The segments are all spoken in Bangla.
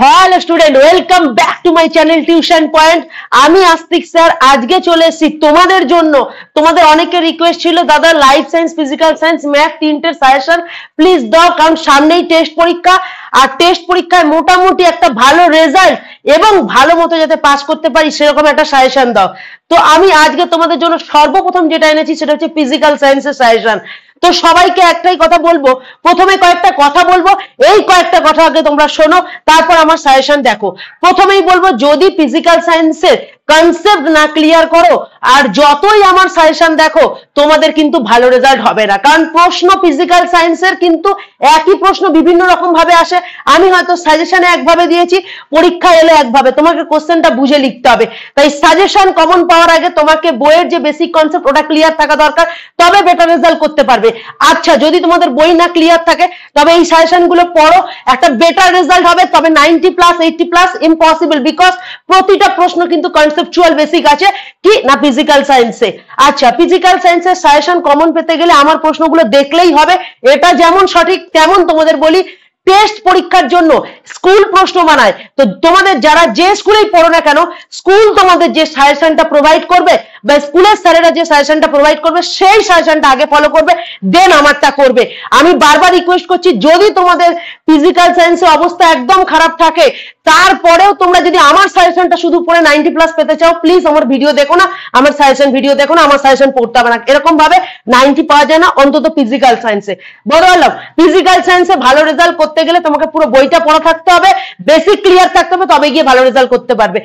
Hello student, welcome back to my channel tuition point. আমি আস্তিক স্যার আজকে চলে এসেছি তোমাদের জন্য। তোমাদের অনেকের রিকোয়েস্ট ছিল দাদা life science, physical science, math তিনটের সাজেশন প্লিজ দাও, কারণ সামনেই টেস্ট পরীক্ষা। আর টেস্ট পরীক্ষায় মোটামুটি একটা ভালো রেজাল্ট এবং ভালো মতো যাতে পাস করতে পারি সেরকম একটা সাজেশন দাও। তো আমি আজকে তোমাদের জন্য সর্বপ্রথম যেটা এনেছি সেটা হচ্ছে ফিজিক্যাল সায়েন্সের সাজেশন। তো সবাইকে একটাই কথা বলবো, প্রথমে কয়েকটা কথা বলবো, এই কয়েকটা কথা আগে তোমরা শোনো, তারপর আমার সাজেশন দেখো। প্রথমেই বলবো, যদি ফিজিক্যাল সায়েন্সের কনসেপ্ট না ক্লিয়ার করো আর যতই আমার সাজেশন দেখো তোমাদের কিন্তু ভালো রেজাল্ট হবে না, কারণ প্রশ্ন ফিজিক্যাল সায়েন্সের কিন্তু একই প্রশ্ন বিভিন্ন রকম ভাবে আসে। আমি হয়তো সাজেশনে একভাবে দিয়েছি, পরীক্ষা এলে একভাবে, তোমাকে কোশ্চেনটা বুঝে লিখতে হবে। তাই সাজেশন কমন পাওয়ার আগে তোমাকে বইয়ের যে বেসিক কনসেপ্ট ওটা ক্লিয়ার থাকা দরকার, তবে বেটার রেজাল্ট করতে পারবে। আচ্ছা, যদি তোমাদের বই না ক্লিয়ার থাকে তবে এই সাজেশন গুলো পড়ো, একটা বেটার রেজাল্ট হবে। তবে 90+ 80+ ইম্পসিবল, বিকজ প্রতিটা প্রশ্ন কিন্তু কনসেপচুয়াল বেসিক আছে কি না ফিজিক্যাল সায়েন্সে। আচ্ছা, ফিজিক্যাল সায়েন্সের সাজেশন কমন পেতে গেলে আমার প্রশ্নগুলো দেখলেই হবে, এটা যেমন সঠিক তেমন তোমাদের বলি টেস্ট পরীক্ষার জন্য স্কুল প্রশ্ন বানায়। তো তোমাদের যারা যে স্কুলেই পড়ো না কেন, স্কুল তোমাদের যে সাজেশনটা প্রোভাইড করবে বা স্কুলের স্যারেরা যে সাজেশনটা প্রোভাইড করবে সেই সাজেশনটা আগে ফলো করবে, দেন আমারটা করবে। আমি বারবার রিকোয়েস্ট করছি, যদি তোমাদের ফিজিক্যাল সায়েন্সের অবস্থা একদম খারাপ থাকে তারপরেও তোমরা যদি আমার সাজেশনটা শুধু পড়ে 90+ পেতে চাও, প্লিজ আমার ভিডিও দেখো না, আমার সাজেশন ভিডিও দেখো না, আমার সাজেশন পড়তে হবে না। এরকম ভাবে 90 পাওয়া যায় না অন্তত ফিজিক্যাল সায়েন্সে। বড় হলাম, ফিজিক্যাল সায়েন্সে ভালো রেজাল্ট করতে গেলে তোমাকে পুরো বইটা পড়া থাকতে হবে, বেসিক ক্লিয়ার থাকতে হবে, তবে গিয়ে ভালো রেজাল্ট করতে পারবে।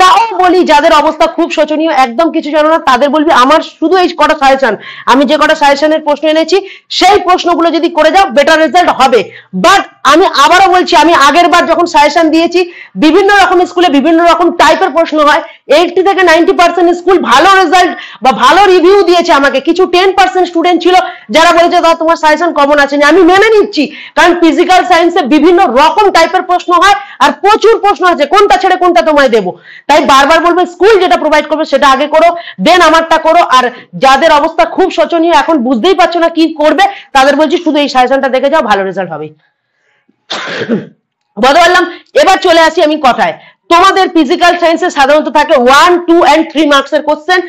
তাও বলি, যাদের অবস্থা খুব শোচনীয়, একদম কিছু জানো না, তাদের বলবি আমার শুধু এই কটা সাজেশন, আমি যে কটা সাজেশনের প্রশ্ন এনেছি সেই প্রশ্নগুলো যদি করে যাও বেটার রেজাল্ট হবে। বাট আমি আবারও বলছি, আমি আগের বার যখন সাজেশন দিয়েছি বিভিন্ন রকম স্কুলে বিভিন্ন রকম টাইপের প্রশ্ন হয়, 80 থেকে 90% স্কুল ভালো রেজাল্ট বা ভালো রিভিউ দিয়েছে আমাকে। কিছু 10% স্টুডেন্ট ছিল যারা বলেছে দাদা তোমার সাজেশন কমন আছে না। আমি মেনে নিচ্ছি, কারণ ফিজিক্যাল সায়েন্সে বিভিন্ন রকম টাইপের প্রশ্ন হয় আর প্রচুর প্রশ্ন আছে, কোনটা ছেড়ে কোনটা তোমায় দেবো। তাই বারবার বলবো, স্কুল যেটা প্রোভাইড করবে সেটা আগে করো, দেন আমারটা করো। আর যাদের অবস্থা খুব শোচনীয়, এখন বুঝতেই পারছো না কি করবে, তাদের বলছি শুধু এই সাজেশনটা দেখে যাও, ভালো রেজাল্ট হবে। বলতে পারলাম। এবার চলে আসি আমি কথায়। তোমাদের ফিজিক্যাল সায়েন্সে সাধারণত থাকে 1, 2 and 3 মার্কসের কোশ্চেন।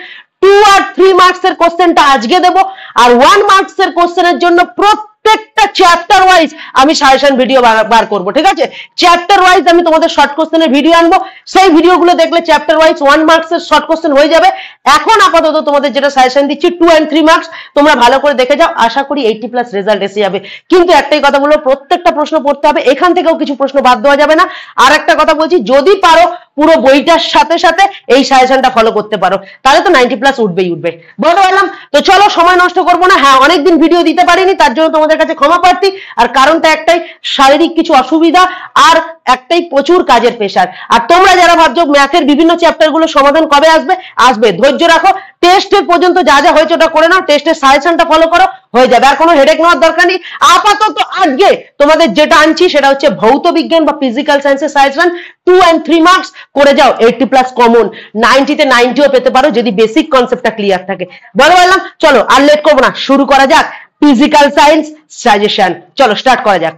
2 আর 3 মার্কসের কোশ্চেনটা আজকে দেবো, আর 1 মার্কসের কোশ্চেনের জন্য প্রত্যেকটা চ্যাপ্টার ওয়াইজ আমি সাজেশন ভিডিও বার করব, ঠিক আছে? চ্যাপ্টার ওয়াইজ আমি তোমাদের শর্ট কোশ্চেনের ভিডিও আনবো, সেই ভিডিওগুলো দেখলে চ্যাপ্টার ওয়াইজ 1 মার্কসের শর্ট কোশ্চেন হয়ে যাবে। এখন আপাতত তোমাদের যেটা সাজেশন দিচ্ছি 2 and 3 মার্কস, তোমরা ভালো করে দেখে যাও, আশা করি 80+ রেজাল্ট এসে যাবে। কিন্তু একটাই কথা বলবো, প্রত্যেকটা প্রশ্ন পড়তে হবে, এখান থেকেও কিছু প্রশ্ন বাদ দেওয়া যাবে না। আর একটা কথা বলছি, যদি পারো পুরো বইটার সাথে সাথে এই সাজেশনটা ফলো করতে পারো, তাহলে তো 90+ উঠবেই উঠবে। বলতে পারলাম। তো চলো, সময় নষ্ট করবো না। হ্যাঁ, অনেকদিন ভিডিও দিতে পারিনি, তার জন্য তোমাদের কাছে ক্ষমা প্রার্থী। আর কারণটা একটাই, শারীরিক কিছু অসুবিধা আর একটাই প্রচুর কাজের প্রেশার। আর তোমরা যারা ভাবছো ম্যাথের বিভিন্ন চ্যাপ্টার গুলো সমাধান কবে আসবে, আসবে, ধৈর্য রাখো। টেস্টের পর্যন্ত যা যা হয়েছে ওটা করে নাও, টেস্টের সাজেশনটা ফলো করো, হয়ে যাবে। আর কোনো হেডেক নেওয়ার দরকার নেই। আপাতত আজকে তোমাদের যেটা আনছি সেটা হচ্ছে ভৌত বিজ্ঞান বা ফিজিক্যাল সায়েন্সের সাজেশন 2 and 3 মার্কস করে যাও, 80+ কমন, 90-তে 90ও পেতে পারো যদি বেসিক কনসেপ্টটা ক্লিয়ার থাকে। বলে বললাম, চলো আর লেট করবো না, শুরু করা যাক ফিজিক্যাল সায়েন্স সাজেশন। চলো স্টার্ট করা যাক।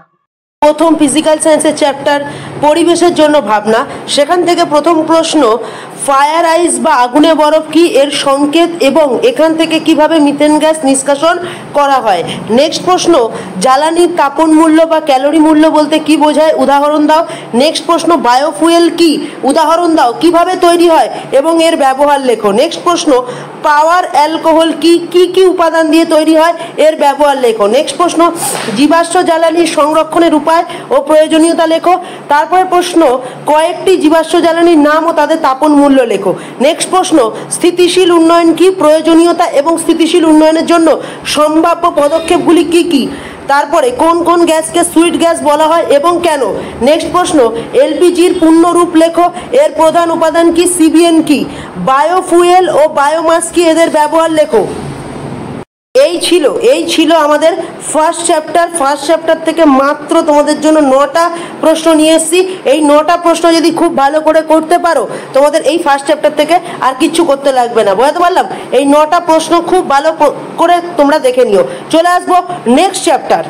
প্রথম ফিজিক্যাল সায়েন্সের চ্যাপ্টার পরিবেশের জন্য ভাবনা, সেখান থেকে প্রথম প্রশ্ন, ফায়ার আইস বা আগুনে বরফ কি, এর সংকেত এবং এখান থেকে কিভাবে মিথেন গ্যাস নিষ্কাশন করা হয়। নেক্সট প্রশ্ন, জ্বালানির তাপন মূল্য বা ক্যালোরি মূল্য বলতে কি বোঝায়, উদাহরণ দাও। নেক্সট প্রশ্ন, বায়োফুয়েল কি, উদাহরণ দাও, কিভাবে তৈরি হয় এবং এর ব্যবহার লেখো। নেক্সট প্রশ্ন, পাওয়ার অ্যালকোহল কি, কি কি উপাদান দিয়ে তৈরি হয়, এর ব্যবহার লেখো। নেক্সট প্রশ্ন, জীবাশ্ম জ্বালানির সংরক্ষণের উপায় ও প্রয়োজনীয়তা লেখো। তারপরে প্রশ্ন, কয়েকটি জীবাশ্ম জ্বালানির নাম ও তাদের তাপন মূল্য লেখো। নেক্সট প্রশ্ন, স্থিতিশীল উন্নয়ন কি, প্রয়োজনীয়তা এবং স্থিতিশীল উন্নয়নের জন্য সম্ভাব্য পদক্ষেপগুলি কি কি। তারপরে কোন কোন গ্যাসকে সুইট গ্যাস বলা হয় এবং কেন। নেক্সট প্রশ্ন, এলপিজির পূর্ণরূপ লেখো, এর প্রধান উপাদান কি, সিবিএন কি, বায়োফুয়েল ও বায়োমাস কি, এদের ব্যবহার লেখো। এই ছিল আমাদের ফার্স্ট চ্যাপ্টার। ফার্স্ট চ্যাপ্টার থেকে মাত্র তোমাদের জন্য 9টা প্রশ্ন নিয়ে এসেছি। এই 9টা প্রশ্ন যদি খুব ভালো করে করতে পারো, তোমাদের এই ফার্স্ট চ্যাপ্টার থেকে আর কিচ্ছু করতে লাগবে না। বুঝতে পারলাম? এই 9টা প্রশ্ন খুব ভালো করে তোমরা দেখে নিও। চলে আসবো নেক্সট চ্যাপ্টার।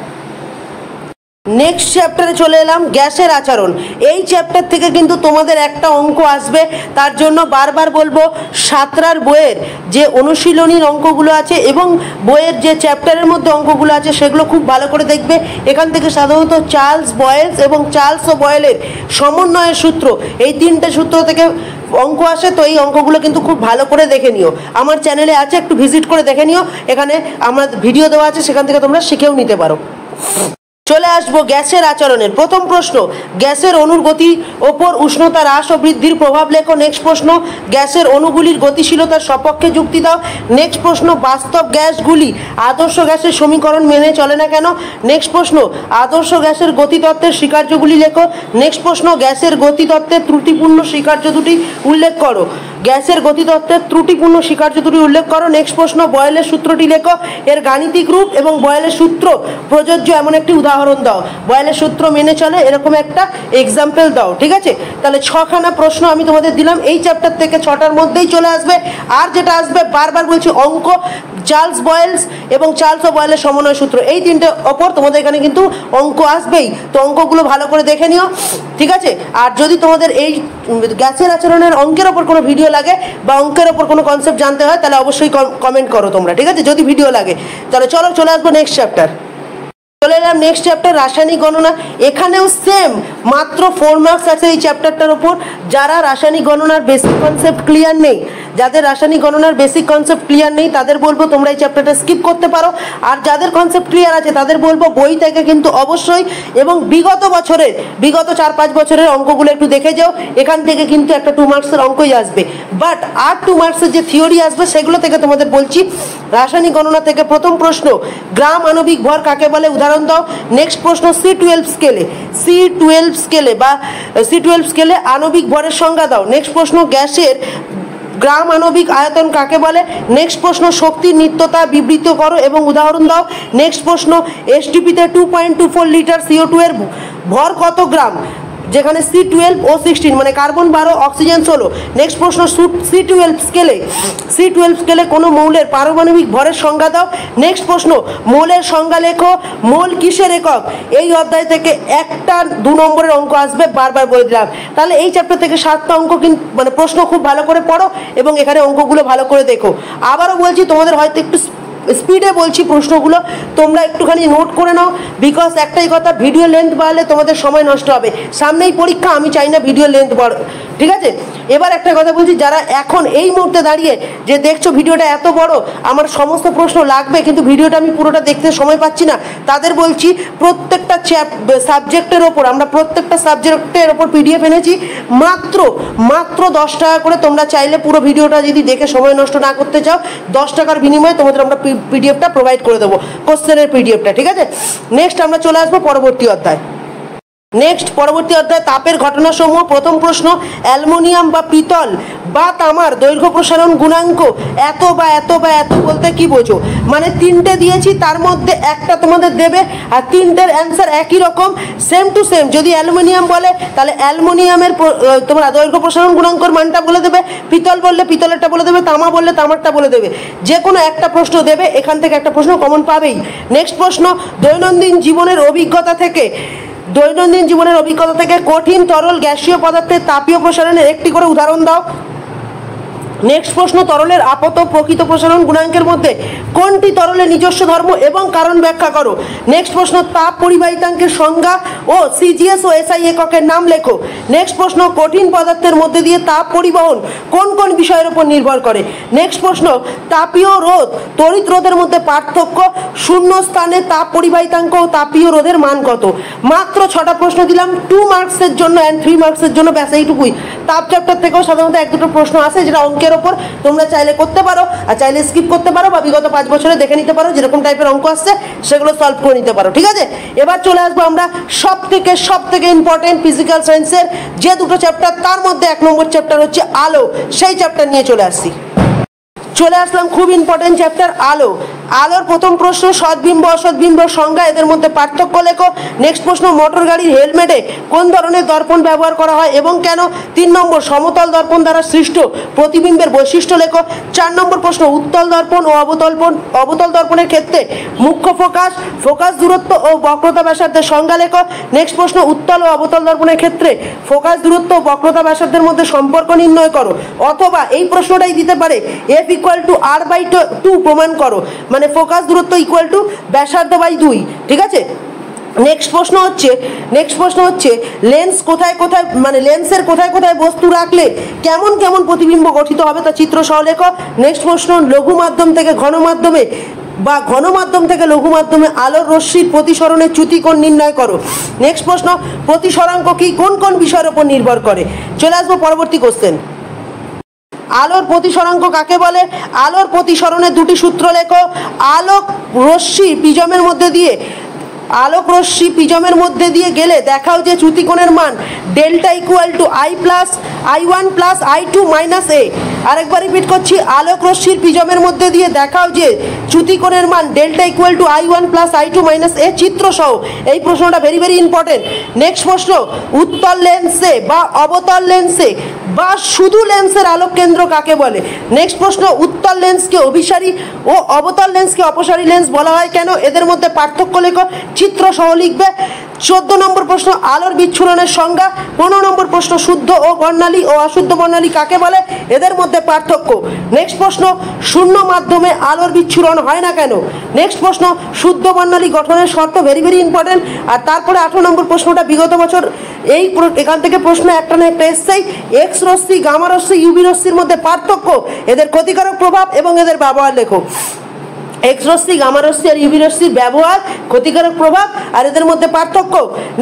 নেক্সট চ্যাপ্টারে চলে এলাম, গ্যাসের আচরণ। এই চ্যাপ্টার থেকে কিন্তু তোমাদের একটা অঙ্ক আসবে, তার জন্য বারবার বলবো সাঁতরার বইয়ের যে অনুশীলনীর অঙ্কগুলো আছে এবং বইয়ের যে চ্যাপ্টারের মধ্যে অঙ্কগুলো আছে সেগুলো খুব ভালো করে দেখবে। এখান থেকে সাধারণত চার্লস বয়েলস এবং চার্লস ও বয়েলের সমন্বয়ের সূত্র, এই তিনটে সূত্র থেকে অঙ্ক আসে। তো এই অঙ্কগুলো কিন্তু খুব ভালো করে দেখে নিও, আমার চ্যানেলে আছে, একটু ভিজিট করে দেখে নিও, এখানে আমার ভিডিও দেওয়া আছে, সেখান থেকে তোমরা শিখেও নিতে পারো। চলে আসবো গ্যাসের আচরণের প্রথম প্রশ্ন, গ্যাসের অণুর গতির ওপর উষ্ণতা হ্রাস ও বৃদ্ধির প্রভাব লেখো। নেক্সট প্রশ্ন, গ্যাসের অণুগুলির গতিশীলতার সপক্ষে যুক্তি দাও। নেক্সট প্রশ্ন, বাস্তব গ্যাসগুলি আদর্শ গ্যাসের সমীকরণ মেনে চলে না কেন। নেক্সট প্রশ্ন, আদর্শ গ্যাসের গতিতত্ত্বের স্বীকার্যগুলি লেখো। নেক্সট প্রশ্ন, গ্যাসের গতিতত্ত্বের ত্রুটিপূর্ণ স্বীকার্য দুটি উল্লেখ করো। গ্যাসের গতিতত্ত্বের ত্রুটিপূর্ণ স্বীকার্য দুটি উল্লেখ করো। নেক্সট প্রশ্ন, বয়েলের সূত্রটি লেখো, এর গাণিতিক রূপ এবং বয়েলের সূত্র প্রযোজ্য এমন একটি উদাহরণ দাও। বয়েলের সূত্র মেনে চলে এরকম একটা এক্সাম্পল দাও। ঠিক আছে, তাহলে 6খানা প্রশ্ন আমি তোমাদের দিলাম, এই চ্যাপ্টার থেকে 6টার মধ্যেই চলে আসবে। আর যেটা আসবে, বারবার বলছি, অঙ্ক, চার্লস বয়েলস এবং চার্লস ও বয়েলের সমন্বয় সূত্র, এই তিনটে ওপর তোমাদের এখানে কিন্তু অঙ্ক আসবেই। তো অঙ্কগুলো ভালো করে দেখে নিও, ঠিক আছে। আর যদি তোমাদের এই গ্যাসের আচরণের অঙ্কের ওপর কোনো ভিডিও লাগে বা অঙ্কের ওপর কোনো কনসেপ্ট জানতে হয়, তাহলে অবশ্যই কমেন্ট করো তোমরা, ঠিক আছে, যদি ভিডিও লাগে। তাহলে চলে আসবো নেক্সট চ্যাপ্টার। চলে এলাম নেক্সট চ্যাপ্টার, রাসায়নিক গণনা। এখানেও সেম, মাত্র 4 মার্কস আছে এই চ্যাপ্টারটার ওপর। যারা রাসায়নিক গণনার বেসিক কনসেপ্ট ক্লিয়ার নেই, যাদের রাসায়নিক গণনার বেসিক কনসেপ্ট ক্লিয়ার নেই, তাদের বলবো তোমরা এই চ্যাপ্টারটা স্কিপ করতে পারো। আর যাদের কনসেপ্ট ক্লিয়ার আছে তাদের বলবো বই থেকে কিন্তু অবশ্যই এবং বিগত 4-5 বছরের অঙ্কগুলো একটু দেখে যাও। এখান থেকে কিন্তু একটা 2 মার্কসের অঙ্কই আসবে, বাট আর 2 মার্কসের যে থিওরি আসবে সেগুলো থেকে তোমাদের বলছি। রাসায়নিক গণনা থেকে প্রথম প্রশ্ন, গ্রাম আণবিক ভর কাকে বলে, উদাহরণ দাও। নেক্সট প্রশ্ন, C12 স্কেলে আণবিক ভরের সংজ্ঞা দাও। নেক্সট প্রশ্ন, গ্যাসের গ্রাম আণবিক আয়তন কাকে বলে। নেক্সট প্রশ্ন, শক্তির নিত্যতা বিবৃত করো এবং উদাহরণ দাও। নেক্সট প্রশ্ন, STP-তে 2.24 লিটার CO2 এর ভর কত গ্রাম, যেখানে C12 O16 মানে কার্বন 12 অক্সিজেন 16। নেক্সট প্রশ্ন, C12 স্কেলে কোনো মৌলের পারমাণবিক ভরের সংজ্ঞা দাও। নেক্সট প্রশ্ন, মৌলের সংজ্ঞা লেখো, মোল কিসের একক। এই অধ্যায় থেকে একটা 2 নম্বরের অঙ্ক আসবে, বারবার বলে দিলাম। তাহলে এই চ্যাপ্টার থেকে 7টা অঙ্ক কিন্তু মানে প্রশ্ন খুব ভালো করে পড়ো এবং এখানে অঙ্কগুলো ভালো করে দেখো। আবারও বলছি, তোমাদের হয়তো একটু স্পিডে বলছি প্রশ্নগুলো, তোমরা একটুখানি নোট করে নাও, বিকজ একটাই কথা, ভিডিও লেন্থ বাড়লে তোমাদের সময় নষ্ট হবে। সামনেই পরীক্ষা, আমি চাই না ভিডিও লেন্থ বাড়, ঠিক আছে। এবার একটা কথা বলছি, যারা এখন এই মুহূর্তে দাঁড়িয়ে যে দেখছো ভিডিওটা এত বড়, আমার সমস্ত প্রশ্ন লাগবে কিন্তু ভিডিওটা আমি পুরোটা দেখতে সময় পাচ্ছি না, তাদের বলছি প্রত্যেকটা সাবজেক্টের ওপর, আমরা প্রত্যেকটা সাবজেক্টের ওপর PDF এনেছি, মাত্র 10 টাকা করে। তোমরা চাইলে পুরো ভিডিওটা যদি দেখে সময় নষ্ট না করতে চাও, 10 টাকার বিনিময়ে তোমাদের আমরা PDF-টা প্রোভাইড করে দেবো, কোশ্চেনের PDF-টা, ঠিক আছে। নেক্সট আমরা চলে আসবো পরবর্তী অধ্যায়। তাপের ঘটনাসমূহ। প্রথম প্রশ্ন, অ্যালুমিনিয়াম বা পিতল বা তামার দৈর্ঘ্য প্রসারণ গুণাঙ্ক এত বা এত বা এত বলতে কি বোঝো। মানে 3টে দিয়েছি, তার মধ্যে একটা তোমাদের দেবে আর 3টের অ্যান্সার একই রকম, সেম টু সেম। যদি অ্যালুমিনিয়াম বলে তাহলে অ্যালুমিনিয়ামের তোমরা দৈর্ঘ্য প্রসারণ গুণাঙ্কর মানটা বলে দেবে, পিতল বললে পিতলেরটা বলে দেবে, তামা বললে তামারটা বলে দেবে। যে কোনো একটা প্রশ্ন দেবে, এখান থেকে একটা প্রশ্ন কমন পাবেই। নেক্সট প্রশ্ন, দৈনন্দিন জীবনের অভিজ্ঞতা থেকে কঠিন, তরল, গ্যাসীয় পদার্থের তাপীয় প্রসারণের একটি করে উদাহরণ দাও। নেক্সট প্রশ্ন, তরলের আপত প্রকৃত প্রসারণ গুণাঙ্কের মধ্যে কোনটি তরলের নিজস্ব ধর্ম এবং কারণ ব্যাখ্যা করো। নেক্সট প্রশ্ন, তাপ পরিবাহিতাঙ্কের সংজ্ঞা ও CGS ও SI এককের নাম লেখো। নেক্সট প্রশ্ন, কঠিন পদার্থের মধ্যে দিয়ে তাপ পরিবহন কোন কোন বিষয়ের উপর নির্ভর করে। নেক্সট প্রশ্ন, তাপীয় রোধ তড়িৎ রোধের মধ্যে পার্থক্য, শূন্য স্থানে তাপ পরিবাহিতাঙ্ক ও তাপীয় রোধের মান কত। মাত্র 6টা প্রশ্ন দিলাম 2 মার্কসের জন্য অ্যান্ড 3 মার্কসের জন্য, ব্যাস এইটুকুই। তাপ চ্যাপ্টার থেকেও সাধারণত 1-2টো প্রশ্ন আসে যেটা অঙ্কের ওপর, তোমরা চাইলে করতে পারো আর চাইলে স্কিপ করতে পারো বা বিগত 5 বছরে দেখে নিতে পারো, যেরকম টাইপের অঙ্ক আসছে সেগুলো সলভ করে নিতে পারো, ঠিক আছে। এবার চলে আসবো আমরা সব থেকে ইম্পর্টেন্ট ফিজিক্যাল সায়েন্সের যে 2টো চ্যাপ্টার, তার মধ্যে 1 নম্বর চ্যাপ্টার হচ্ছে আলো। সেই চ্যাপ্টার নিয়ে চলে আসলাম, খুব ইম্পর্টেন্ট চ্যাপ্টার আলো। আলোর প্রথম প্রশ্ন সৎবিম্ব অসৎবিম্ব সংজ্ঞা, এদের মধ্যে পার্থক্য লেখো। নেক্সট প্রশ্ন মোটর গাড়ির হেলমেটে কোন ধরনের দর্পণ ব্যবহার করা হয় এবং কেন। 3 নম্বর সমতল দর্পণ দ্বারা সৃষ্ট প্রতিবিম্বের বৈশিষ্ট্য লেখো। 4 নম্বর প্রশ্ন উত্তল দর্পণ ও অবতল দর্পণের ক্ষেত্রে মুখ্য ফোকাস দূরত্ব ও বক্রতা ব্যাসার্ধের সংজ্ঞা লেখো। নেক্সট প্রশ্ন উত্তল ও অবতল দর্পণের ক্ষেত্রে ফোকাস দূরত্ব ও বক্রতা ব্যাসার্ধের মধ্যে সম্পর্ক নির্ণয় করো। অথবা এই প্রশ্নটাই দিতে পারে F = R/2 প্রমাণ করো, মানে ফোকাস দূরত্ব = ব্যাসার্ধ বাই 2। ঠিক আছে। নেক্সট প্রশ্ন হচ্ছে লেন্স কোথায় কোথায়, মানে লেন্সের কোথায় কোথায় বস্তু রাখলে কেমন কেমন প্রতিবিম্ব গঠিত হবে তা চিত্র সহ লেখো। নেক্সট প্রশ্ন লঘু মাধ্যম থেকে ঘন মাধ্যমে বা ঘন মাধ্যম থেকে লঘু মাধ্যমে আলোর রশ্মির প্রতিসরণের চ্যুতিকোণ নির্ণয় করো। নেক্সট প্রশ্ন প্রতিসরাঙ্ক কি, কোন কোন বিষয়ের উপর নির্ভর করে। চলে আসবো পরবর্তী কোশ্চেন। আলোর প্রতিসরাঙ্ক কাকে বলে। আলোর প্রতিসরণের দুটি সূত্র লেখো। আলোক রশ্মি প্রিজমের মধ্যে দিয়ে গেলে দেখাও যে চ্যুতিকোণের মান delta I1 plus I2 minus A। আরেকবার রিপিট করছি, আলোক রশ্মির প্রিজমের মধ্যে দিয়ে দেখাও যে চ্যুতিকোণের মান delta I1 plus I2 minus A চিত্র সহ। এই প্রশ্নটা ভেরি ভেরি ইম্পর্টেন্ট। নেক্সট প্রশ্ন উত্তল লেন্সে বা অবতল লেন্সে বা শুধু লেন্সের আলোক কেন্দ্র কাকে বলে। নেক্সট প্রশ্ন উত্তল লেন্সকে অভিসারী ও অবতল লেন্সকে অপসারী লেন্স বলা হয় কেন, এদের মধ্যে পার্থক্য লেখো, চিত্র সহ লিখবে। 14 নম্বর প্রশ্ন আলোর বিচ্ছুরণের সংজ্ঞা। 15 নম্বর প্রশ্ন শুদ্ধ ও বর্ণালী ও অশুদ্ধ বর্ণালী কাকে বলে, এদের মধ্যে পার্থক্য। নেক্সট প্রশ্ন শূন্য মাধ্যমে আলোর বিচ্ছুরণ হয় না কেন। নেক্সট প্রশ্ন শুদ্ধ বর্ণালী গঠনের শর্ত, ভেরি ভেরি ইম্পর্টেন্ট। আর তারপরে 18 নম্বর প্রশ্নটা বিগত বছর এখান থেকে প্রশ্ন একটা না একটা এসছেই। এক্স রশ্মি, গামা রশ্মি, ইউভি রশ্মির মধ্যে পার্থক্য, এদের ক্ষতিকারক প্রভাব এবং এদের ব্যবহার লেখো। এক্স রশ্মি, গামা রশ্মি আর ইউভি রশ্মির ব্যবহার, ক্ষতিকারক প্রভাব আর এদের মধ্যে পার্থক্য।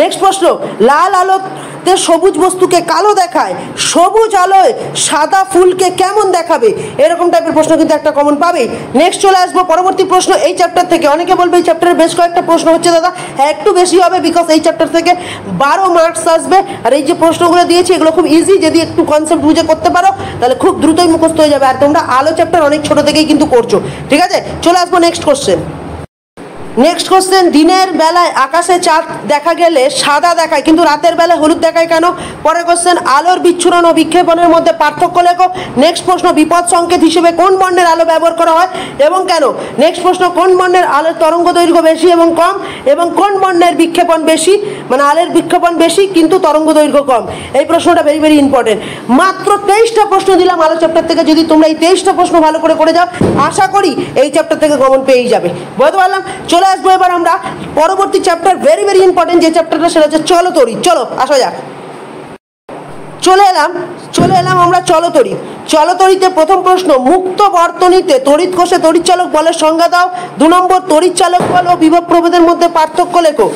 নেক্সট প্রশ্ন লাল আলোতে সবুজ বস্তুকে কালো দেখায়, সবুজ আলোয় সাদা ফুলকে কেমন দেখাবে, এরকম টাইপের প্রশ্ন কিন্তু একটা কমন পাবে। নেক্সট চলে আসবো পরবর্তী প্রশ্ন এই চ্যাপ্টার থেকে। অনেকে বলবে এই চ্যাপ্টারের বেশ কয়েকটা প্রশ্ন হচ্ছে দাদা, হ্যাঁ একটু বেশি হবে, বিকজ এই চ্যাপ্টার থেকে 12 মার্কস আসবে। আর এই যে প্রশ্নগুলো দিয়েছি এগুলো খুব ইজি, যদি একটু কনসেপ্ট বুঝে করতে পারো তাহলে খুব দ্রুতই মুখস্থ হয়ে যাবে। আর তোমরা আলো চ্যাপ্টার অনেক ছোট থেকেই কিন্তু করছো। ঠিক আছে, চলে আসবো নেক্সট কোশ্চেন। দিনের বেলায় আকাশে চাঁদ দেখা গেলে সাদা দেখায় কিন্তু রাতের বেলায় হলুদ দেখায় কেন। পরের কোশ্চেন আলোর বিচ্ছুরণ ও বিক্ষেপণের মধ্যে পার্থক্য লেখো। নেক্সট প্রশ্ন বিপদ সংকেত হিসেবে কোন বর্ণের আলো ব্যবহার করা হয় এবং কেন। নেক্সট প্রশ্ন কোন বর্ণের আলোর তরঙ্গ দৈর্ঘ্য বেশি এবং কম, এবং কোন বর্ণের বিক্ষেপণ বেশি, মানে আলোর বিক্ষেপণ বেশি কিন্তু তরঙ্গ দৈর্ঘ্য কম। এই প্রশ্নটা ভেরি ভেরি ইম্পর্টেন্ট। মাত্র 23টা প্রশ্ন দিলাম আলো চ্যাপ্টার থেকে, যদি তোমরা এই 23টা প্রশ্ন ভালো করে যাও আশা করি এই চ্যাপ্টার থেকে কমন পেয়েই যাবে। বলতে পারলাম। চলে আসবো এবার আমরা পরবর্তী চ্যাপ্টার, ভেরি ভেরি ইম্পর্টেন্ট যে চ্যাপ্টারটা, সেটা হচ্ছে চলতড়িৎ। চলো আসা যাক। চলে এলাম আমরা চলতড়িতে। প্রথম প্রশ্ন মুক্ত বর্তনীতে তড়িৎ কোষে তড়িৎচালক বলের সংজ্ঞা দাও। 2 নম্বর তড়িৎচালক বল ও বিভব প্রভেদের মধ্যে পার্থক্য লেখো।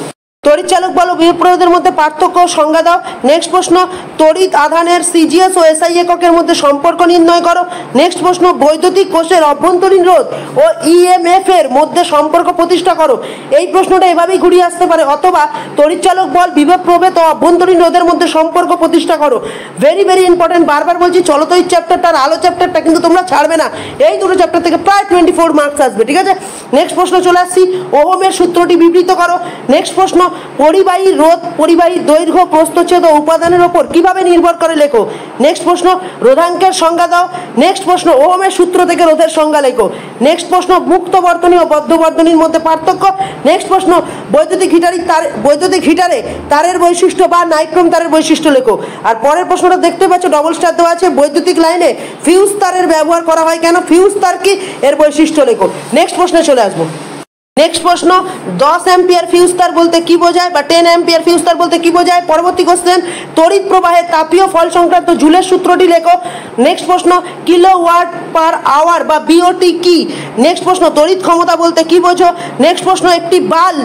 তড়িৎচালক বল ও বিভব প্রভেদের মধ্যে পার্থক্য সংজ্ঞা দাও। নেক্সট প্রশ্ন তড়িৎ আধানের সিজিএস ও এসআই এককের মধ্যে সম্পর্ক নির্ণয় করো। নেক্সট প্রশ্ন বৈদ্যুতিক কোষের অভ্যন্তরীণ রোধ ও ইএমএফ এর মধ্যে সম্পর্ক প্রতিষ্ঠা করো। এই প্রশ্নটা এভাবেই ঘুরিয়ে আসতে পারে, অথবা তড়িৎচালক বল, বিভব প্রভেদ ও অভ্যন্তরীণ রোধের মধ্যে সম্পর্ক প্রতিষ্ঠা করো। Very very important. বারবার বলছি চলতড়িৎ চ্যাপ্টারটা আর আলো চ্যাপ্টারটা কিন্তু তোমরা ছাড়বে না। এই দুটো চ্যাপ্টার থেকে প্রায় 24 মার্কস আসবে। ঠিক আছে, নেক্সট প্রশ্ন চলে আসছি। ওহমের সূত্রটি বিবৃত করো। নেক্সট প্রশ্ন পরিবাহী রোধ পরিবাহী দৈর্ঘ্য প্রস্থচ্ছেদ ও উপাদানের উপর কিভাবে নির্ভর করে লেখো। নেক্সট প্রশ্ন রোধাঙ্কের সংজ্ঞা দাও। নেক্সট প্রশ্ন ওহমের সূত্র থেকে রোধের সংজ্ঞা লেখো। নেক্সট প্রশ্ন মুক্ত বর্তনী ও বদ্ধ বর্তনীর মধ্যে পার্থক্য। নেক্সট প্রশ্ন বৈদ্যুতিক হিটারে তারের বৈশিষ্ট্য বা নাইক্রোম তারের বৈশিষ্ট্য লেখো। আর পরের প্রশ্নটা দেখতে পাচ্ছ ডবল স্টার দেওয়া আছে, বৈদ্যুতিক লাইনে ফিউজ তারের ব্যবহার করা হয় কেন, ফিউজ তার কি, এর বৈশিষ্ট্য লেখো। নেক্সট প্রশ্নে চলে আসবো। নেক্সট প্রশ্ন 10 অ্যাম্পিয়ার ফিউজ তার বলতে কি বোঝায়, বা 10 অ্যাম্পিয়ার ফিউজ তার বলতে কি বোঝায়। পরবর্তী কোশ্চেন তড়িৎ প্রবাহে তাপীয় ফল সংক্রান্ত জুলের সূত্রটি লেখো। নেক্সট প্রশ্ন কিলোওয়াট পার আওয়ার বা বিওটি কি। নেক্সট প্রশ্ন তড়িৎ ক্ষমতা বলতে কি বোঝো। নেক্সট প্রশ্ন একটি বাল্ব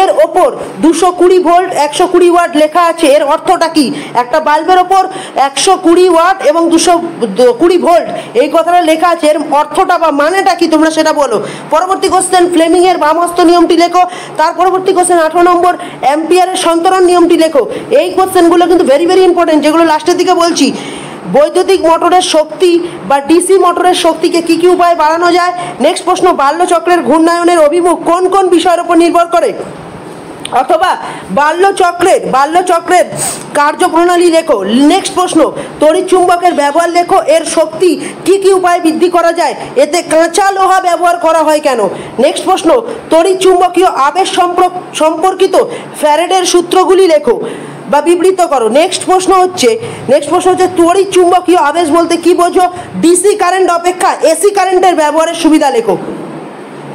এর ওপর 220 ভোল্ট 120 ওয়াট লেখা আছে, এর অর্থটা কি। একটা বাল্বের ওপর 120 ওয়াট এবং 220 ভোল্ট এই কথাটা লেখা আছে, এর অর্থটা বা মানেটা কি তোমরা সেটা বলো। পরবর্তী কোশ্চেন ফ্লেমিং এর বামহস্ত নিয়মটি লেখো। তার পরবর্তী কোশ্চেন 18 নম্বর অ্যাম্পিয়ারের সন্তরণ নিয়মটি লেখো। এই কোশ্চেনগুলো কিন্তু ভেরি ভেরি ইম্পর্টেন্ট, যেগুলো লাস্টের দিকে বলছি। বৈদ্যুতিক মোটরের শক্তি বা ডিসি মোটরের শক্তিকে কি কি উপায়ে বাড়ানো যায়। নেক্সট প্রশ্ন, বাল্যচক্রের ঘূর্ণায়নের অভিমুখ কোন কোন বিষয়ের উপর নির্ভর করে। অথবা বাল্যচক্রের কার্যপ্রণালী লেখো। নেক্সট প্রশ্ন, তড়িৎ চুম্বকের ব্যবহার লেখো, এর শক্তি কি কি উপায়ে বৃদ্ধি করা যায়, এতে কাঁচা লোহা ব্যবহার করা হয় কেন। নেক্সট প্রশ্ন, তড়িৎ চুম্বকীয় আবেশ সম্পর্কিত ফ্যারাডের সূত্রগুলি লেখো বা বিবৃত করো। নেক্সট প্রশ্ন হচ্ছে তড়িৎ চুম্বকীয় আবেশ বলতে কি বোঝো, ডিসি কারেন্ট অপেক্ষা এসি কারেন্টের ব্যবহারের সুবিধা লেখো।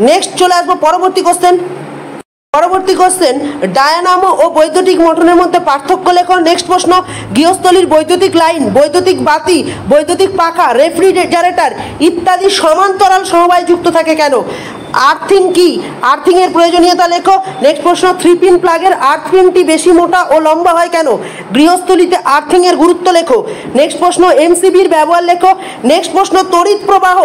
নেক্সট চলে আসবো পরবর্তী কোশ্চেন, ডায়নামো ও বৈদ্যুতিক মোটরের মধ্যে পার্থক্য লেখো। নেক্সট প্রশ্ন, গৃহস্থলীর বৈদ্যুতিক লাইন, বৈদ্যুতিক বাতি, বৈদ্যুতিক পাখা, রেফ্রিজারেটর ইত্যাদি সমান্তরাল সমবায় যুক্ত থাকে কেন। আর্থিং কি, আর্থিং এর প্রয়োজনীয়তা লেখো। নেক্সট প্রশ্ন, 3 পিন প্লাগের আর্থ পিনটি বেশি মোটা ও লম্বা হয় কেন। গৃহস্থলীতে আর্থিং এর গুরুত্ব লেখো। নেক্সট প্রশ্ন, এমসিবির ব্যবহার লেখো। নেক্সট প্রশ্ন, তড়িৎ প্রবাহ,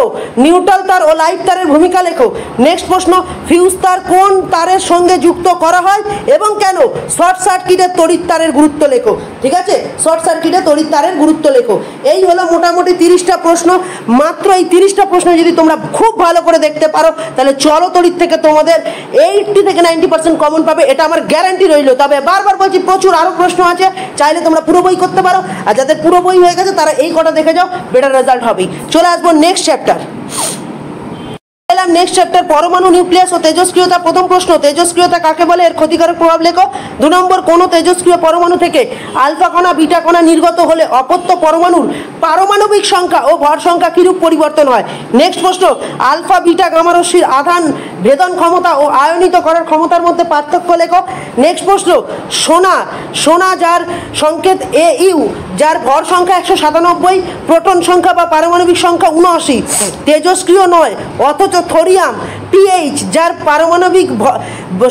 নিউট্রাল তার ও লাইভ তারের ভূমিকা লেখো। নেক্সট প্রশ্ন, ফিউজ তার কোন তারের সঙ্গে যুক্ত করা হয় এবং কেন। শর্ট সার্কিটে তড়িৎ তারের গুরুত্ব লেখো। ঠিক আছে, শর্ট সার্কিটে তড়িৎ তারের গুরুত্ব লেখো। এই হলো মোটামুটি 30টা প্রশ্ন। মাত্র এই 30টা প্রশ্ন যদি তোমরা খুব ভালো করে দেখতে পারো তাহলে চলো তড়িৎ থেকে তোমাদের 80 থেকে 90% কমন পাবে, এটা আমার গ্যারান্টি রইল। তবে বারবার বলছি, প্রচুর আরো প্রশ্ন আছে, চাইলে তোমরা পুরো বই করতে পারো, আর যাদের পুরো বই হয়ে গেছে তারা এই কটা দেখে যাও, বেটার রেজাল্ট হবে। চলে আসবো নেক্সট চ্যাপ্টার। নেক্সট চ্যাপ্টার, পরমাণু, নিউক্লিয়াস ও তেজস্ক্রিয়তা। প্রথম প্রশ্ন, তেজস্ক্রিয়তা কাকে বলে, এর ক্ষতিকারক প্রভাব লেখো। 2 নম্বর, কোন তেজস্ক্রিয় পরমাণু থেকে আলফা কণা বিটা কণা নির্গত হলে অপত্য পরমাণুর পারমাণবিক সংখ্যা ও ভর সংখ্যা কিরূপ পরিবর্তন হয়। নেক্সট প্রশ্ন, আলফা বিটা গামা রশ্মির আধান ভেদন ক্ষমতা ও আয়নিত করার ক্ষমতার মধ্যে পার্থক্য লেখো। নেক্সট প্রশ্ন, সোনা যার সংকেত AU, যার ভর সংখ্যা 197, প্রোটন সংখ্যা বা পারমাণবিক সংখ্যা 79, তেজস্ক্রিয় নয় অথচ থোরিয়াম PH, যার পারমাণবিক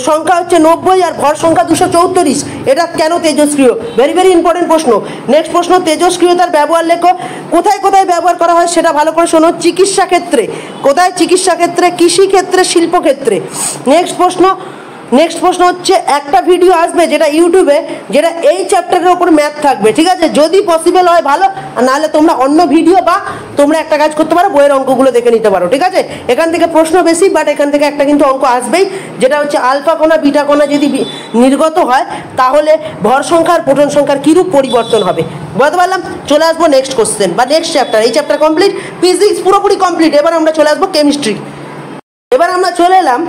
সংখ্যা হচ্ছে 90 আর ভর সংখ্যা 234, এটা কেন তেজস্ক্রিয়। ভেরি ভেরি ইম্পর্টেন্ট প্রশ্ন। নেক্সট প্রশ্ন, তেজস্ক্রিয়তার ব্যবহার লেখো। কোথায় কোথায় ব্যবহার করা হয় সেটা ভালো করে শোনো। চিকিৎসা ক্ষেত্রে, কোথায়, চিকিৎসা ক্ষেত্রে, কৃষি ক্ষেত্রে, শিল্পক্ষেত্রে। নেক্সট প্রশ্ন হচ্ছে, একটা ভিডিও আসবে যেটা ইউটিউবে, যেটা এই চ্যাপ্টারের উপর ম্যাথ থাকবে। ঠিক আছে, যদি পসিবল হয় ভালো, আর নাহলে তোমরা অন্য ভিডিও বা তোমরা একটা কাজ করতে পারো, বইয়ের অঙ্কগুলো দেখে নিতে পারো। ঠিক আছে, এখান থেকে প্রশ্ন বেশি, বাট এখান থেকে একটা কিন্তু অঙ্ক আসবেই, যেটা হচ্ছে আলফা কণা বিটা কণা যদি নির্গত হয় তাহলে ভর সংখ্যার প্রোটন সংখ্যার কিরূপ পরিবর্তন হবে। বুঝতে পারলাম। চলে আসবো নেক্সট কোশ্চেন বা নেক্সট চ্যাপ্টার। এই চ্যাপ্টার কমপ্লিট, ফিজিক্স পুরোপুরি কমপ্লিট। এবার আমরা চলে আসবো কেমিস্ট্রি। এবার আমরা চলে এলাম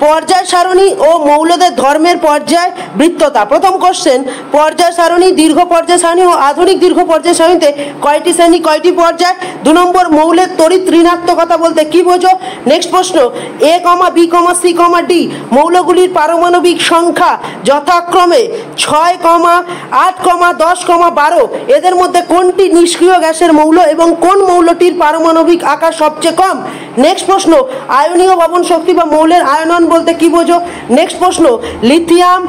পর্যায় সারণী ও মৌলদের ধর্মের পর্যায় বৃত্ততা। প্রথম কোশ্চেন, পর্যায় সারণী, দীর্ঘ পর্যায় সারণী ও আধুনিক দীর্ঘ পর্যায় সারণীতে কয়টি শ্রেণী, কয়টি পর্যায়। 2 নম্বর, মৌলের তড়িৎ ঋণাত্মকতা বলতে কি বোঝো। নেক্সট প্রশ্ন, A, B, C, D মৌলগুলির পারমাণবিক সংখ্যা যথাক্রমে 6, 8, 10, 12, এদের মধ্যে কোনটি নিষ্ক্রিয় গ্যাসের মৌল এবং কোন মৌলটির পারমাণবিক আকার সবচেয়ে কম। নেক্সট প্রশ্ন, আয়নীয় ভবন শক্তি বা মৌলের আয়নন বলতে কি বোঝো। নেক্সট প্রশ্ন, লিথিয়াম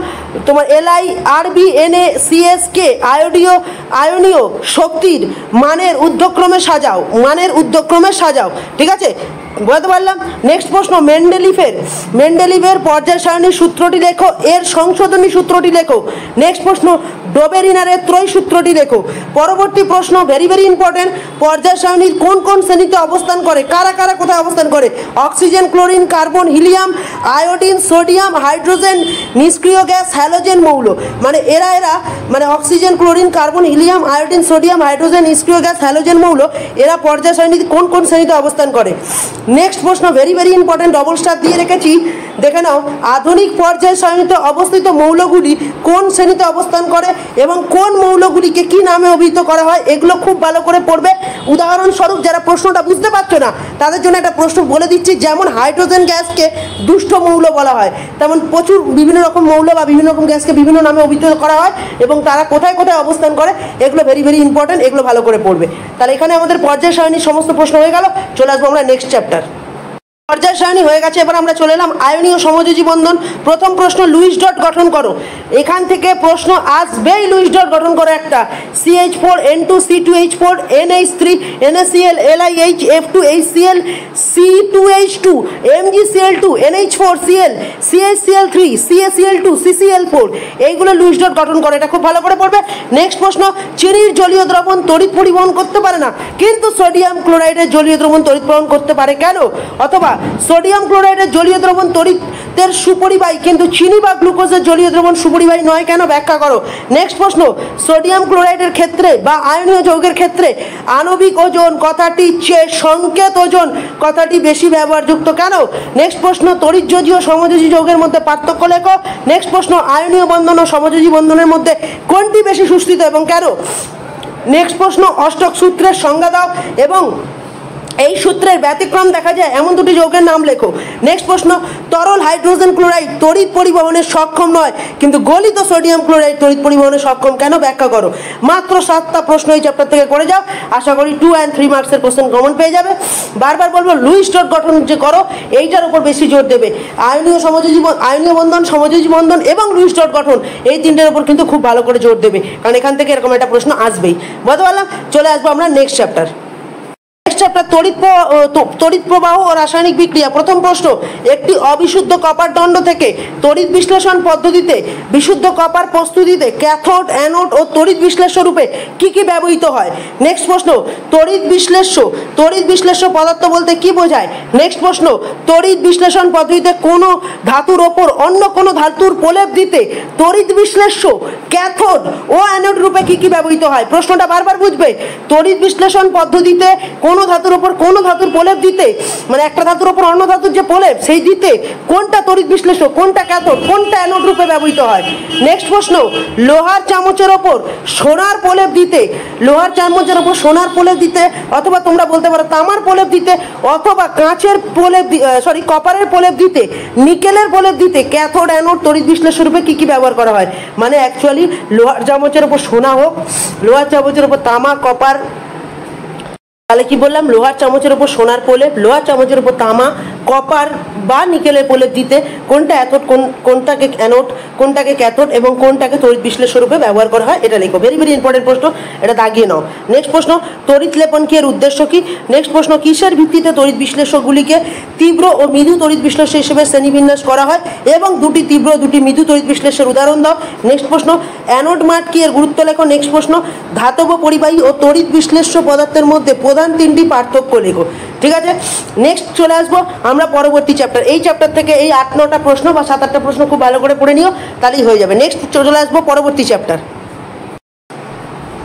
তোমার LiRbNaCsK আয়নীয় শক্তির মানের ঊর্ধ্বক্রমে সাজাও। ঠিক আছে, বুঝতে পারলাম। নেক্সট প্রশ্ন, মেন্ডেলিভের পর্যায় সারণীর সূত্রটি লেখো, এর সংশোধনী সূত্রটি লেখো। নেক্সট প্রশ্ন, ডোবেরিনারের ত্রয়ী সূত্রটি লেখো। পরবর্তী প্রশ্ন, ভেরি ভেরি ইম্পর্টেন্ট, পর্যায় সারণীর কোন কোন শ্রেণীতে অবস্থান করে, কারা কারা কোথায় অবস্থান করে। Oxygen, chlorine, carbon, helium, iodine, sodium, hydrogen, নিষ্ক্রিয় গ্যাস, হ্যালোজেন মৌল। মানে এরা মানে oxygen, chlorine, carbon, helium, iodine, sodium, hydrogen, নিষ্ক্রিয় গ্যাস, হ্যালোজেন মৌল, এরা পর্যায় সারণীতে কোন কোন শ্রেণীতে অবস্থান করে। নেক্সট প্রশ্ন, very very important, double star দিয়ে রেখেছি, দেখে নাও। আধুনিক পর্যায় সারণীতে অবস্থিত মৌলগুলি কোন শ্রেণীতে অবস্থান করে এবং কোন মৌলগুলিকে কি নামে অভিহিত করা হয়, এগুলো খুব ভালো করে পড়বে। উদাহরণস্বরূপ যারা প্রশ্নটা বুঝতে পারছো না তাদের জন্য একটা প্রশ্ন বলে দিচ্ছি, যেমন হাইড্রোজেন গ্যাসকে দুষ্ট মৌল বলা হয়, তেমন প্রচুর বিভিন্ন রকম মৌল বা বিভিন্ন রকম গ্যাসকে বিভিন্ন নামে অভিহিত করা হয় এবং তারা কোথায় কোথায় অবস্থান করে, এগুলো ভেরি ভেরি ইম্পর্টেন্ট, এগুলো ভালো করে পড়বে। তাহলে এখানে আমাদের পর্যায় সারণীর সমস্ত প্রশ্ন হয়ে গেল। চলে আসবো আমরা নেক্সট চ্যাপ্টার। পর্যায় সারণী হয়ে গেছে। এবার আমরা চলে এলাম আয়নীয় সমযোজী বন্ধন। প্রথম প্রশ্ন, লুইস ডট গঠন করো। এখান থেকে প্রশ্ন আসবেই, লুইস ডট গঠন করো একটা। CH4N2 C2H4 NH3 NaCl LiH F2HCl C2H2 MgCl2 NH4Cl CaCl3 CaCl2 CCl4, এইগুলো লুইস ডট গঠন করো। এটা খুব ভালো করে পড়বে। নেক্সট প্রশ্ন, চিনির জলীয় দ্রবণ তড়িৎ পরিবহন করতে পারে না, কিন্তু সোডিয়াম ক্লোরাইডের জলীয় দ্রবণ তড়িৎ পরিবহন করতে পারে কেন? অথবা সোডিয়াম ক্লোরাইডের জলীয় দ্রবণ তড়িতের সুপরিবাহী, কিন্তু চিনি বা গ্লুকোজের জলীয় দ্রবণ সুপরিবাহী নয় কেন? ব্যাখ্যা করো। নেক্সট প্রশ্ন, সোডিয়াম ক্লোরাইডের ক্ষেত্রে বা আয়নীয় যৌগের ক্ষেত্রে আণবিক ওজন কথাটির চেয়ে সংকেত ওজন কথাটি বেশি ব্যবহারযুক্ত কেন? নেক্সট প্রশ্ন, তড়িৎযোজী ও সমযোজী যৌগের মধ্যে পার্থক্য লেখো। নেক্সট প্রশ্ন, আয়নীয় বন্ধন ও সমযোজী বন্ধনের মধ্যে কোনটি বেশি সুস্থিত এবং কেন? নেক্সট প্রশ্ন, অষ্টক সূত্রের সংজ্ঞা দাও এবং এই সূত্রের ব্যতিক্রম দেখা যায় এমন দুটি যৌগের নাম লেখো। নেক্সট প্রশ্ন, তরল হাইড্রোজেন ক্লোরাইড তড়িৎ পরিবহনে সক্ষম নয়, কিন্তু গলিত সোডিয়াম ক্লোরাইড তড়িৎ পরিবহনে সক্ষম কেন? ব্যাখ্যা করো। মাত্র 7টা প্রশ্ন এই চ্যাপ্টার থেকে করে যাও। আশা করি 2 and 3 মার্কসের কোশ্চেন কমন পেয়ে যাবে। বারবার বলবো, লুইস ডট গঠন যে করো এইটার উপর বেশি জোর দেবে। আয়নীয় বন্ধন, সমযোজী বন্ধন এবং লুইস ডট গঠন, এই তিনটের উপর কিন্তু খুব ভালো করে জোর দেবে, কারণ এখান থেকে এরকম একটা প্রশ্ন আসবেই। বলতে পারলাম। চলে আসবো আমরা নেক্সট চ্যাপ্টার। চ্যাপ্টার তড়িৎ প্রবাহ ও রাসায়নিক বিক্রিয়া। প্রথম প্রশ্ন, একটি অবিশুদ্ধ কপার দণ্ড থেকে তড়িৎ বিশ্লেষণ পদ্ধতিতে বিশুদ্ধ কপার প্রস্তুতিতে ক্যাথোড, অ্যানোড ও তড়িৎ বিশ্লেষ্য রূপে কি কি ব্যবহৃত হয়? নেক্সট প্রশ্ন, তড়িৎ বিশ্লেষ্য পদার্থ বলতে কি বোঝায়? নেক্সট প্রশ্ন, তড়িৎ বিশ্লেষণ পদ্ধতিতে কোনো ধাতুর ওপর অন্য কোনো ধাতুর প্রলেপ দিতে তড়িৎ বিশ্লেষ্য ক্যাথোড ও অ্যানোড রূপে কি কি ব্যবহৃত হয়? প্রশ্নটা বারবার বুঝবে। তড়িৎ বিশ্লেষণ পদ্ধতিতে কোনো ধাতুর উপর কোনো ধাতুর প্রলেপ দিতে, মানে একটা ধাতুর উপর অন্য ধাতুর যে প্রলেপ সেই দিতে কোনটা তড়িৎ বিশ্লেষ্য, কোনটা ক্যাথোড, কোনটা অ্যানোড রূপে ব্যবহৃত হয়? নেক্সট প্রশ্ন, লোহার চামচের ওপর সোনার প্রলেপ দিতে, লোহার চামচের ওপর সোনার প্রলেপ দিতে, অথবা তোমরা বলতে পারো তামার প্রলেপ দিতে, অথবা কাঁচের প্রলেপ কপারের প্রলেপ দিতে, নিকেলের প্রলেপ দিতে ক্যাথোড, অ্যানোড, তড়িৎ বিশ্লেষ্য রূপে কি কি ব্যবহার করা হয়? মানে অ্যাকচুয়ালি লোহার চামচের ওপর সোনা হোক, লোহার চামচের ওপর তামা, কপার, তাহলে কি বললাম, লোহার চামচের উপর সোনার প্রলেপ, লোহার চামচের উপর তামা, কপার বা নিকেলের প্রলেপ দিতে কোনটা কোনটাকে অ্যানোড, কোনটাকে ক্যাথোড এবং কোনটাকে তড়িৎ বিশ্লেষ্য রূপে ব্যবহার করা হয় এটা লেখো। ভেরি ভেরি ইম্পর্টেন্ট প্রশ্ন, এটা দাগিয়ে নাও। নেক্সট প্রশ্ন, তড়িৎ লেপন কি এর উদ্দেশ্য কি? নেক্সট প্রশ্ন, কিসের ভিত্তিতে তড়িৎ বিশ্লেষ্যগুলিকে তীব্র ও মৃদু তড়িৎ বিশ্লেষ্য হিসেবে শ্রেণীবিন্যাস করা হয় এবং দুটি তীব্র দুটি মৃদু তড়িৎ বিশ্লেষ্যের উদাহরণ দাও। নেক্সট প্রশ্ন, অ্যানোড মাঠ কি এর গুরুত্ব লেখো। নেক্সট প্রশ্ন, ধাতব পরিবাহী ও তড়িৎ বিশ্লেষ্য পদার্থের মধ্যে প্রধান 3টি পার্থক্য লেখো। ঠিক আছে, নেক্সট চলে আসবো আমরা পরবর্তী চ্যাপ্টার। এই চ্যাপ্টার থেকে এই 8-9টা প্রশ্ন বা 7-8টা প্রশ্ন খুব ভালো করে পড়ে নিও, তাহলেই হয়ে যাবে। নেক্সট চলে আসবো পরবর্তী চ্যাপ্টার।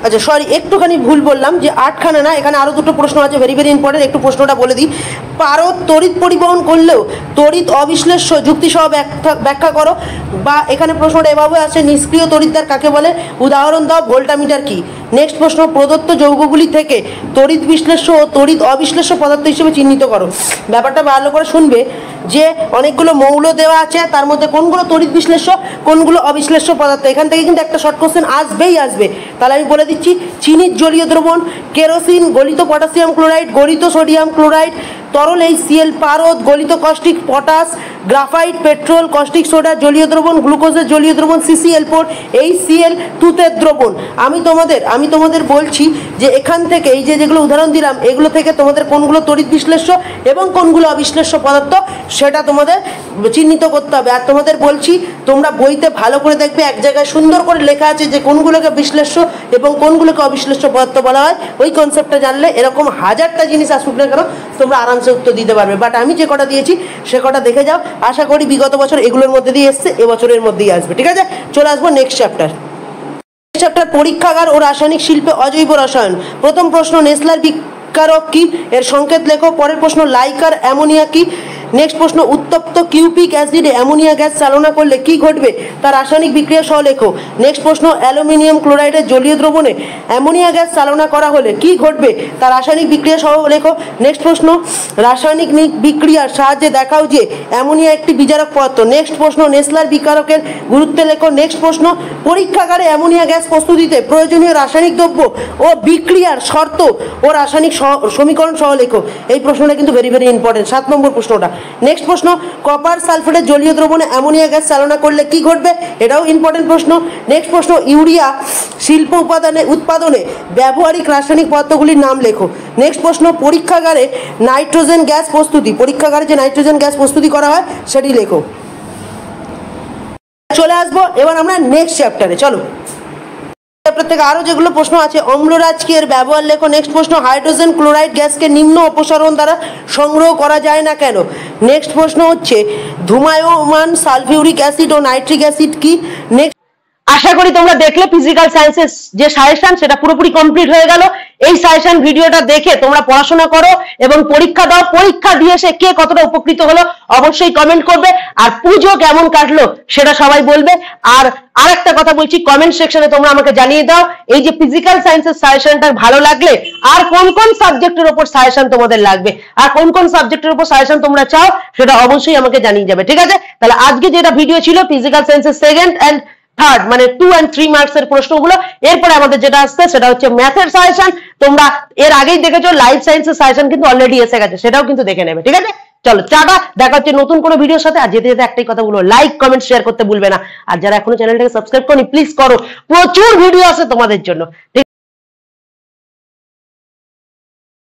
আচ্ছা সরি, একটুখানি ভুল বললাম যে 8খানা না, এখানে আরও 2টো প্রশ্ন আছে, ভেরি ভেরি ইম্পর্টেন্ট। একটু প্রশ্নটা বলে দিই। পারদ তড়িৎ পরিবহন করলেও তড়িৎ অবিশ্লেষ্য যুক্তিসহ ব্যাখ্যা করো। বা এখানে প্রশ্নটা এভাবে আছে, নিষ্ক্রিয় তড়িৎদ্বার কাকে বলে? উদাহরণ দাও। ভোল্টামিটার কি? নেক্সট প্রশ্ন, প্রদত্ত যৌগগুলি থেকে তড়িৎ বিশ্লেষ্য ও তড়িৎ অবিশ্লেষ্য পদার্থ হিসেবে চিহ্নিত করো। ব্যাপারটা ভালো করে শুনবে যে অনেকগুলো মৌল দেওয়া আছে, তার মধ্যে কোনগুলো তড়িৎ বিশ্লেষ্য, কোনগুলো অবিশ্লেষ্য পদার্থ। এখান থেকে কিন্তু একটা শর্ট কোশ্চেন আসবেই আসবে। তাহলে আমি বলে দিচ্ছি, চিনির জলীয় দ্রবণ, কেরোসিন, গলিত পটাশিয়াম ক্লোরাইড, গলিত সোডিয়াম ক্লোরাইড, তরল HCl, পারদ, গলিত caustic potash, graphite, petrol, caustic soda, জলীয় দ্রবণ, গ্লুকোজের জলীয় দ্রবণ CCl4, HCl, তুতের দ্রবণ। আমি তোমাদের বলছি যে এখান থেকে এই যেগুলো উদাহরণ দিলাম, এগুলো থেকে তোমাদের কোনগুলো তড়িৎ বিশ্লেষ্য এবং কোনগুলো অবিশ্লেষ্য পদার্থ সেটা তোমাদের চিহ্নিত করতে হবে। আর তোমাদের বলছি, তোমরা বইতে ভালো করে দেখবে, এক জায়গায় সুন্দর করে লেখা আছে যে কোনগুলোকে বিশ্লেষ্য এবং কোনগুলোকে অবিশ্লেষ্য পদার্থ বলা হয়। ওই কনসেপ্টটা জানলে এরকম 1000টা জিনিস আসুক না কেন তোমরা আরামসে উত্তর দিতে পারবে। বাট আমি যে কটা দিয়েছি সে কটা দেখে যাও। আশা করি বিগত বছর এগুলোর মধ্যে দিয়ে এসছে, এবছরের মধ্যেই আসবে। ঠিক আছে, চলে আসবো নেক্সট চ্যাপ্টার। চ্যাপ্টার পরীক্ষাগার ও রাসায়নিক শিল্পে অজৈব রসায়ন। প্রথম প্রশ্ন, নেসলার বিকারক কি? এর সংকেত লেখো। পরের প্রশ্ন, লাইকার অ্যামোনিয়া কি? নেক্সট প্রশ্ন, উত্তপ্ত কিউপিক অ্যাসিডে অ্যামোনিয়া গ্যাস চালনা করলে কি ঘটবে তার রাসায়নিক বিক্রিয়া সহ লেখো। নেক্সট প্রশ্ন, অ্যালুমিনিয়াম ক্লোরাইডের জলীয় দ্রবণে অ্যামোনিয়া গ্যাস চালনা করা হলে কি ঘটবে তার রাসায়নিক বিক্রিয়া সহ লেখো। নেক্সট প্রশ্ন, রাসায়নিক বিক্রিয়ার সাহায্যে দেখাও যে অ্যামোনিয়া একটি বিজারক পদার্থ। নেক্সট প্রশ্ন, নেসলার বিকারকের গুরুত্ব লেখো। নেক্সট প্রশ্ন, পরীক্ষাগারে অ্যামোনিয়া গ্যাস প্রস্তুতিতে প্রয়োজনীয় রাসায়নিক দ্রব্য ও বিক্রিয়ার শর্ত ও রাসায়নিক সমীকরণ সহ লেখো। এই প্রশ্নটা কিন্তু ভেরি ভেরি ইম্পর্টেন্ট, 7 নম্বর প্রশ্নটা। নেক্সট প্রশ্ন, কপার সালফেটের জলীয় দ্রবণে অ্যামোনিয়া গ্যাস চালনা করলে কি ঘটবে, এটাও ইম্পর্টেন্ট প্রশ্ন। নেক্সট প্রশ্ন, ইউরিয়া শিল্প উৎপাদনে ব্যবহারিক রাসায়নিক পদার্থগুলির নাম লেখো। নেক্সট প্রশ্ন, পরীক্ষাগারে নাইট্রোজেন গ্যাস প্রস্তুতি, পরীক্ষাগারে যে নাইট্রোজেন গ্যাস প্রস্তুতি করা হয় সেটি লেখো। চলে আসবো এবার আমরা নেক্সট চ্যাপ্টারে। চলো, চ্যাপ্টার থেকে আরো যেগুলো প্রশ্ন আছে, অম্লরাজকে এর ব্যবহার লেখো। নেক্সট প্রশ্ন, হাইড্রোজেন ক্লোরাইড গ্যাসকে নিম্ন অপসারণ দ্বারা সংগ্রহ করা যায় না কেন। নেক্সট প্রশ্ন হচ্ছে ধূমায়মান সালফিউরিক অ্যাসিড ও নাইট্রিক অ্যাসিড কি। নেক্সট, আশা করি তোমরা দেখলে ফিজিক্যাল সায়েন্সের যে সাজেশন সেটা পুরোপুরি কমপ্লিট হয়ে গেল। এই সাজেশন ভিডিওটা দেখে তোমরা পড়াশোনা করো এবং পরীক্ষা দাও। পরীক্ষা দিয়ে সে কে কতটা উপকৃত হলো অবশ্যই কমেন্ট করবে, আর পুজো কেমন কাটলো সেটা সবাই বলবে। আর আরেকটা কথা বলছি, কমেন্ট সেকশনে তোমরা আমাকে জানিয়ে দাও এই যে ফিজিক্যাল সায়েন্সের সাজেশনটা ভালো লাগলে আর কোন কোন সাবজেক্টের উপর সাজেশন তোমাদের লাগবে, আর কোন কোন সাবজেক্টের উপর সাজেশন তোমরা চাও সেটা অবশ্যই আমাকে জানিয়ে যাবে, ঠিক আছে? তাহলে আজকে যেটা ভিডিও ছিল ফিজিক্যাল সায়েন্সের সেকেন্ড এন্ড থার্ড মানে 2 and 3 মার্কস এর প্রশ্নগুলো, এরপরে আমাদের যেটা আসছে সেটা হচ্ছে ম্যাথের সাজেশন। তোমরা এর আগেই দেখেছো লাইফ সায়েন্সের সাজেশন কিন্তু অলরেডি এসে গেছে, সেটাও কিন্তু দেখে নেবে, ঠিক আছে? চলো টাটা, দেখা হচ্ছে নতুন কোনো ভিডিওর সাথে। আর যেতে যেতে একটাই কথা বলবো, লাইক কমেন্ট শেয়ার করতে ভুলবে না। আর যারা এখনো চ্যানেলটাকে সাবস্ক্রাইব করনি প্লিজ করো, প্রচুর ভিডিও আছে তোমাদের জন্য।